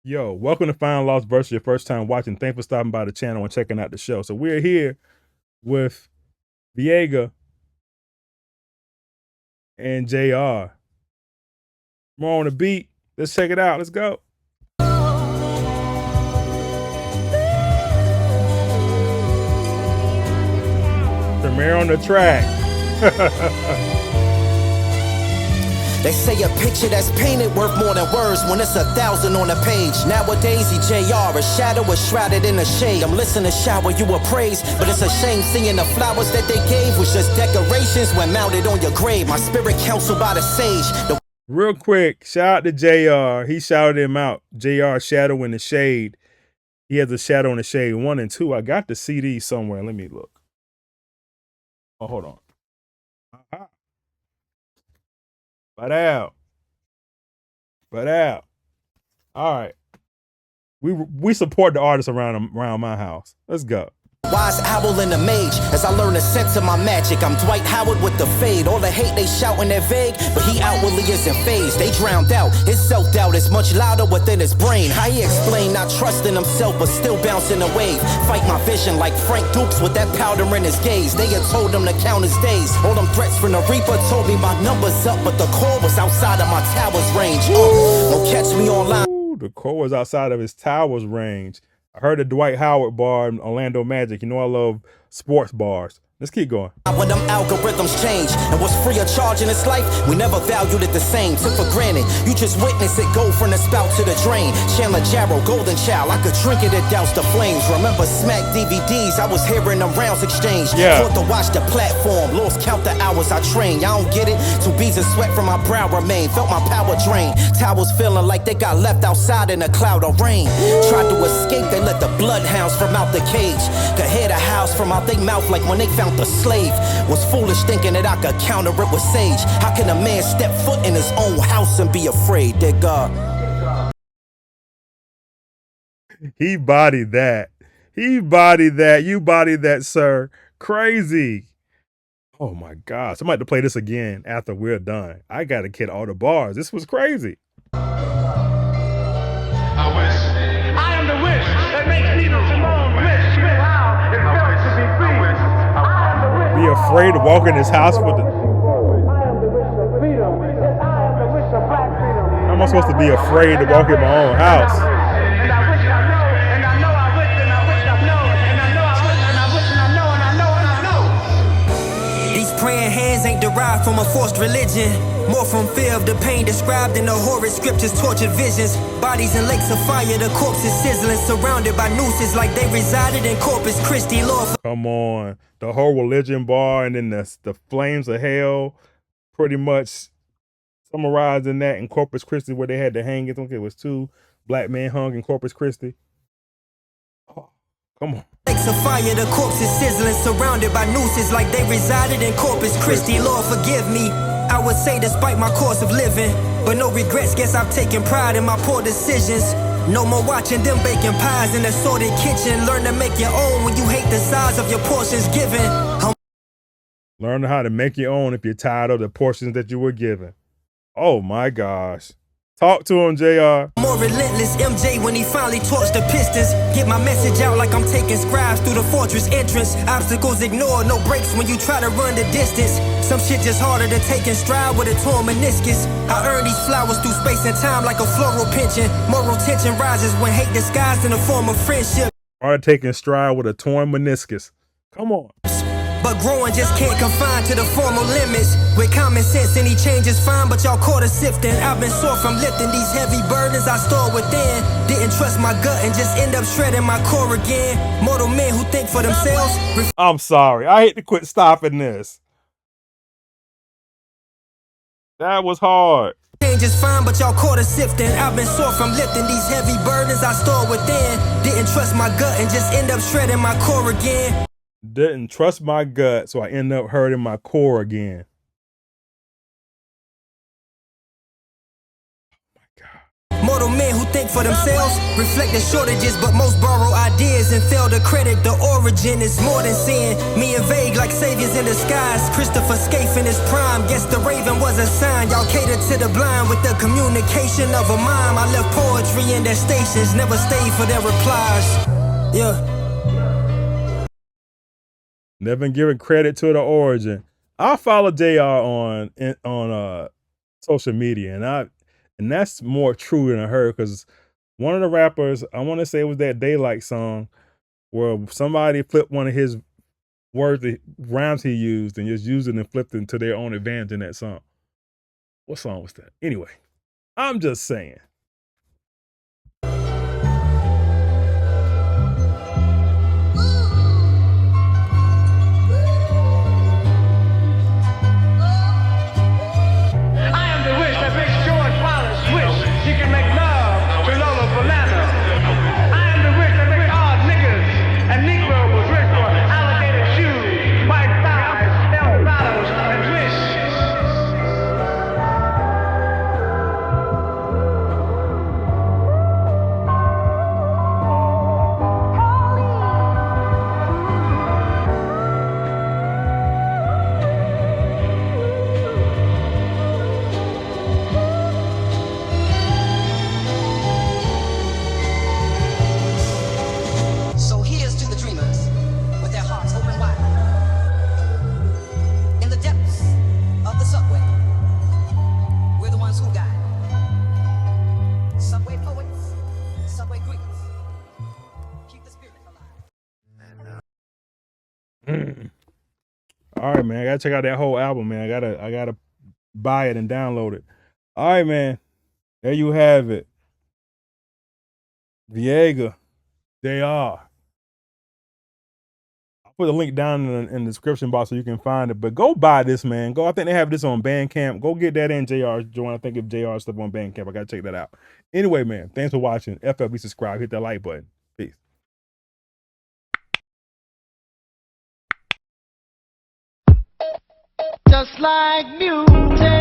Yo, welcome to Final Lost versus your first time watching. Thanks for stopping by the channel and checking out the show. So we're here with Vega and J.Arrr. More on the beat. Let's check it out. Let's go. Shamir on the track. They say a picture that's painted worth more than words when it's 1,000 on a page. Nowadays, J.Arrr, a shadow is shrouded in the shade. I'm listening to shower you a praise, but it's a shame seeing the flowers that they gave was just decorations when mounted on your grave. My spirit counseled by the sage. Real quick, shout out to J.Arrr. He shouted him out. J.Arrr, Shadow in the Shade. He has a Shadow in the Shade 1 and 2. I got the CD somewhere. Let me look. Oh, hold on. But out. All right. We support the artists around my house. Let's go. Wise owl and the mage, as I learn the sense of my magic. I'm Dwight Howard with the fade. All the hate they shouting they're vague, but he outwardly isn't phased. They drowned out, his self-doubt is much louder within his brain. How he explain not trusting himself but still bouncing a wave? Fight my vision like Frank Dukes with that powder in his gaze. They had told him to count his days. All them threats from the Reaper told me my number's up, but the core was outside of my tower's range. Don't catch me online. Ooh, the core was outside of his tower's range. I heard the Dwight Howard bar in Orlando Magic. You know I love sports bars. Let's keep going. When them algorithms change and what's free of charge in this life, we never valued it the same. Took for granted, you just witness it go from the spout to the drain. Chandler Jarrow, Golden Child, I could trinket it, douse the flames. Remember Smack DVDs, I was hearing them rounds exchange. Thought to watch the platform, lost count the hours I trained. Y'all don't get it? 2 beads of sweat from my brow remain. Felt my power drain. Towers feeling like they got left outside in a cloud of rain. Tried to escape, they let the bloodhounds from out the cage. Could hear the house from out their mouth like when they found the slave. Was foolish thinking that I could counter it with sage. How can a man step foot in his own house and be afraid, dear God? He bodied that. He bodied that. You bodied that, sir. Crazy. Oh my God. Somebody to play this again after we're done. I gotta get all the bars. This was crazy. I am the wish that makes Nina Simone wish how it felt to be free. Be afraid to walk in his house with the... How am I supposed to be afraid to walk in my own house? And I wish I know, and I know I wish, and I wish I know, and I know I wish, and I wish, and I know, and I know, and I know. These praying hands ain't derived from a forced religion. More from fear of the pain described in the horrid scriptures, tortured visions. Bodies in lakes of fire, the corpses sizzling, surrounded by nooses like they resided in Corpus Christi, Lord. Come on. The whole religion bar and then the flames of hell pretty much summarized in that in Corpus Christi where they had to hang it. It was 2 black men hung in Corpus Christi. Oh, come on. Lakes of fire, the corpses sizzling, surrounded by nooses like they resided in Corpus Christi, Lord forgive me. I would say despite my course of living, but no regrets, guess I've taken pride in my poor decisions. No more watching them baking pies in a sordid kitchen. Learn to make your own when you hate the size of your portions given. Learn how to make your own if you're tired of the portions that you were given. Oh my gosh. Talk to him, J.Arrr. More relentless MJ when he finally torched the Pistons. Get my message out like I'm taking scribes through the fortress entrance. Obstacles ignored, no breaks when you try to run the distance. Some shit just harder to take in stride with a torn meniscus. I earn these flowers through space and time like a floral pension. Moral tension rises when hate disguised in the form of friendship. Harder taking stride with a torn meniscus. Come on. But growing just can't confine to the formal limits. With common sense, any change is fine, but y'all caught us sifting. I've been sore from lifting these heavy burdens I store within. Didn't trust my gut and just end up shredding my core again. Mortal men who think for themselves. I'm sorry. I hate to quit stopping this. That was hard. Change is fine, but y'all caught us sifting. I've been sore from lifting these heavy burdens I store within. Didn't trust my gut and just end up shredding my core again. Didn't trust my gut, so I end up hurting my core again. Mortal men who think think for themselves, reflecting shortages, but most borrow ideas and fail to credit the origin. Is more than sin. Me and Vague like saviors in disguise. Christopher Scaife in his prime. Guess the Raven was a sign. Y'all cater to the blind with the communication of a mime. I left poetry in their stations, never stayed for their replies. Yeah. Never giving credit to the origin. I follow J.Arrr on social media, and that's more true than I heard, because one of the rappers, I want to say it was that Daylight song, where somebody flipped one of his words, the rhymes he used, and just used it and flipped it to their own advantage in that song. What song was that? Anyway, I'm just saying. All right, man. I gotta check out that whole album, man. I gotta buy it and download it. All right, man. There you have it. Vega, J.Arrr. I'll put a link down in the description box so you can find it. But go buy this, man. Go. I think they have this on Bandcamp. Go get that in, J.Arrr. Join. I think if J.Arrr stuff on Bandcamp, I gotta check that out. Anyway, man. Thanks for watching. FLB, subscribe. Hit that like button. Peace. Just like music.